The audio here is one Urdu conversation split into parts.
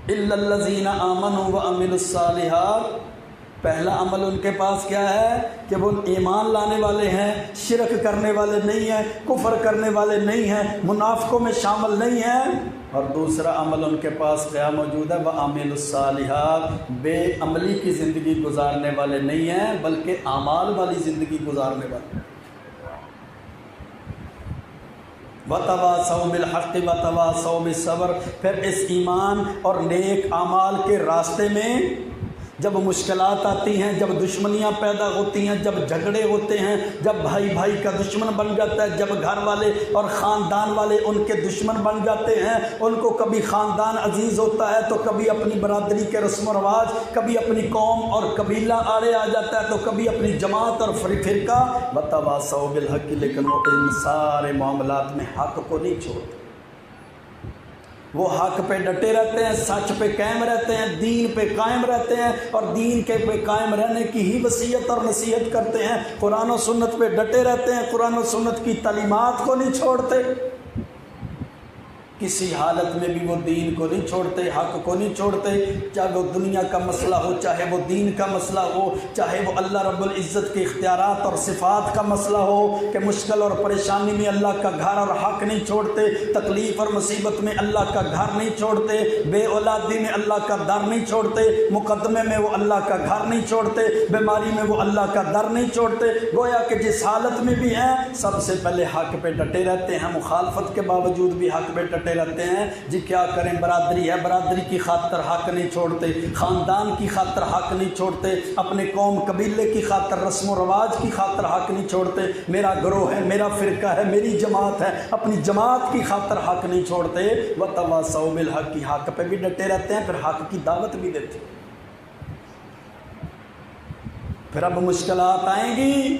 الا الذین آمنوا وعملوا الصالحات، پہلا عمل ان کے پاس کیا ہے کہ وہ ایمان لانے والے ہیں، شرک کرنے والے نہیں ہیں، کفر کرنے والے نہیں ہیں، منافقوں میں شامل نہیں ہیں۔ اور دوسرا عمل ان کے پاس کیا موجود ہے؟ وعملوا الصالحات، بے عملی کی زندگی گزارنے والے نہیں ہیں بلکہ اعمال والی زندگی گزارنے والے۔ وَتَوَاصَوْا بِالْحَقِّ وَتَوَاصَوْا بِالصَّبْرِ، پھر اس ایمان اور نیک اعمال کے راستے میں جب مشکلات آتی ہیں، جب دشمنیاں پیدا ہوتی ہیں، جب جھگڑے ہوتے ہیں، جب بھائی بھائی کا دشمن بن جاتا ہے، جب گھر والے اور خاندان والے ان کے دشمن بن جاتے ہیں، ان کو کبھی خاندان عزیز ہوتا ہے تو کبھی اپنی برادری کے رسم و رواج، کبھی اپنی قوم اور قبیلہ آڑے آ جاتا ہے تو کبھی اپنی جماعت اور فرقہ۔ وَتَوَاصَوْا بِالْحَقِّ، لیکن وہ ان سارے معاملات میں حق کو نہیں چھوڑتے، وہ حق پہ ڈٹے رہتے ہیں، سچ پہ قائم رہتے ہیں، دین پہ قائم رہتے ہیں، اور دین کے پہ قائم رہنے کی ہی وصیت اور نصیحت کرتے ہیں۔ قرآن و سنت پہ ڈٹے رہتے ہیں، قرآن و سنت کی تعلیمات کو نہیں چھوڑتے، کسی حالت میں بھی وہ دین کو نہیں چھوڑتے، حق کو نہیں چھوڑتے، چاہے وہ دنیا کا مسئلہ ہو، چاہے وہ دین کا مسئلہ ہو، چاہے وہ اللہ رب العزت کے اختیارات اور صفات کا مسئلہ ہو کہ مشکل اور پریشانی میں اللہ کا گھر اور حق نہیں چھوڑتے، تکلیف اور مصیبت میں اللہ کا گھر نہیں چھوڑتے، بے اولادی میں اللہ کا در نہیں چھوڑتے، مقدمے میں وہ اللہ کا گھر نہیں چھوڑتے، بیماری میں وہ اللہ کا در نہیں چھوڑتے، گویا کہ جس حالت میں بھی ہیں سب سے پہلے حق پہ ڈٹے رہتے ہیں، مخالفت کے باوجود بھی حق پہ ڈٹے رہتے ہیں۔ جی کیا کریں، برادری ہے، برادری کی خاطر حق نہیں چھوڑتے، خاندان کی خاطر حق نہیں چھوڑتے، اپنے قوم قبیلے کی خاطر، رسم و رواج کی خاطر حق نہیں چھوڑتے، میرا گروہ ہے، میرا فرقہ ہے، میری جماعت ہے، اپنی جماعت کی خاطر حق نہیں چھوڑتے۔ وَتَوَاصَوْا بِالْحَقِّ، کی حق پہ بھی ڈٹے رہتے ہیں، پھر حق کی دعوت بھی دیتے ہیں۔ پھر اب مشکلات آئیں گی،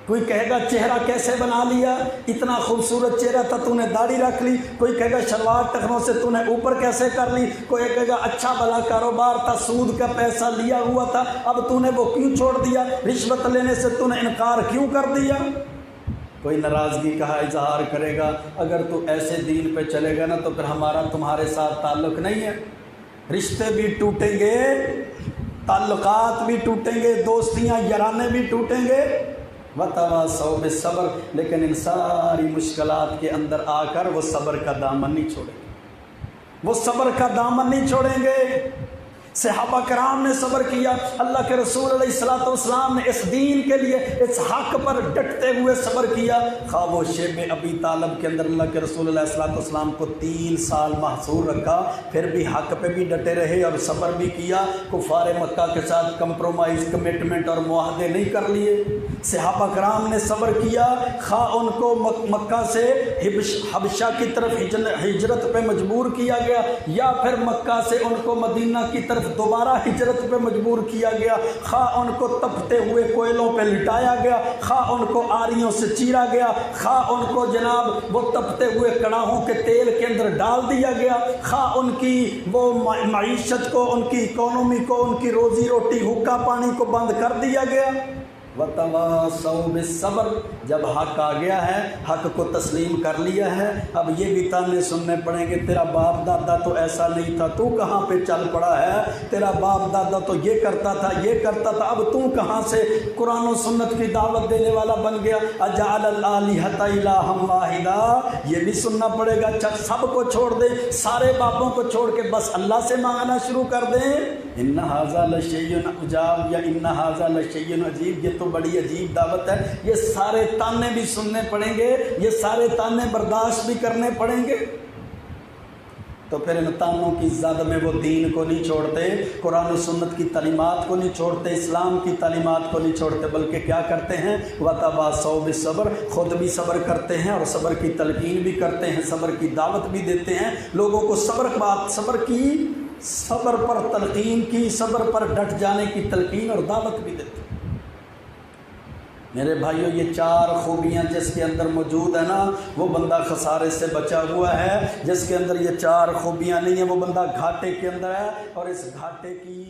کوئی کہے گا چہرہ کیسے بنا لیا، اتنا خوبصورت چہرہ تھا تو نے داڑھی رکھ لی، کوئی کہے گا شلوار ٹخنوں سے تو نے اوپر کیسے کر لی، کوئی کہے گا اچھا بھلا کاروبار تھا، سود کا پیسہ لیا ہوا تھا، اب تو نے وہ کیوں چھوڑ دیا، رشوت لینے سے تو نے انکار کیوں کر دیا۔ کوئی ناراضگی کا اظہار کرے گا، اگر تو ایسے دین پہ چلے گا نا تو پھر ہمارا تمہارے ساتھ تعلق نہیں ہے، رشتے بھی ٹوٹیں گے، تعلقات بھی ٹوٹیں گے، دوستیاں یارانے بھی ٹوٹیں گے۔ وَتَوَاصَوْا بِالصَّبْرِ، لیکن ان ساری مشکلات کے اندر آ کر وہ صبر کا دامن نہیں چھوڑیں گے، وہ صبر کا دامن نہیں چھوڑیں گے۔ صحابہ کرام نے صبر کیا، اللہ کے رسول علیہ الصلوۃ والسلام نے اس دین کے لیے، اس حق پر ڈٹتے ہوئے صبر کیا۔ خواہ وہ شیب ابی طالب کے اندر اللہ کے رسول علیہ الصلوۃ والسلام کو 3 سال محصور رکھا، پھر بھی حق پہ بھی ڈٹے رہے اور صبر بھی کیا، کفار مکہ کے ساتھ کمپرومائز، کمٹمنٹ اور معاہدے نہیں کر لیے۔ صحابہ کرام نے صبر کیا، خواہ ان کو مکہ سے حبشہ کی طرف ہجرت پہ مجبور کیا گیا، یا پھر مکہ سے ان کو مدینہ کی طرف دوبارہ ہجرت پہ مجبور کیا گیا، خواہ ان کو تپتے ہوئے کوئلوں پہ لٹایا گیا، خواہ ان کو آریوں سے چیرا گیا، خواہ ان کو جناب وہ تپتے ہوئے کڑاہوں کے تیل کے اندر ڈال دیا گیا، خواہ ان کی وہ معیشت کو، ان کی اکانومی کو، ان کی روزی روٹی، حقہ پانی کو بند کر دیا گیا۔ وَتَوَاصَوْا بِالصَّبْرِ، جب حق آ گیا ہے، حق کو تسلیم کر لیا ہے، اب یہ بھی تانے سننے پڑیں گے، تیرا باپ دادا تو ایسا نہیں تھا، تو کہاں پہ چل پڑا ہے، تیرا باپ دادا تو یہ کرتا تھا، یہ کرتا تھا، اب تو کہاں سے قرآن و سنت کی دعوت دینے والا بن گیا۔ اَجَعَلَ الْآلِهَةَ إِلَٰهًا وَاحِدًا، یہ بھی سننا پڑے گا، اچھا سب کو چھوڑ دیں، سارے باپوں کو چھوڑ کے بس اللہ سے مانگنا شروع کر دیں۔ إِنَّ هَٰذَا لَشَيْءٌ عُجَابٌ، یا إِنَّ هَٰذَا لَشَيْءٌ عَجِیب، یہ تو بڑی عجیب دعوت ہے، یہ سارے تانے بھی سننے پڑیں گے، یہ سارے تانے برداشت بھی کرنے پڑیں گے۔ تو پھر ان تانوں کی زد میں وہ دین کو نہیں چھوڑتے، قرآن و سنت کی تعلیمات کو نہیں چھوڑتے، اسلام کی تعلیمات کو نہیں چھوڑتے، بلکہ کیا کرتے ہیں، وَتَوَاصَوْا بِالصَّبْرِ، خود بھی صبر کرتے ہیں اور صبر کی تلقین بھی کرتے ہیں، صبر کی دعوت بھی دیتے ہیں لوگوں کو، صبر پر تلقین کی، صبر پر ڈٹ جانے کی تلقین اور دعوت بھی دیتے ہیں۔ میرے بھائیوں، یہ 4 خوبیاں جس کے اندر موجود ہیں نا، وہ بندہ خسارے سے بچا ہوا ہے۔ جس کے اندر یہ 4 خوبیاں نہیں ہیں، وہ بندہ گھاٹے کے اندر ہے، اور اس گھاٹے کی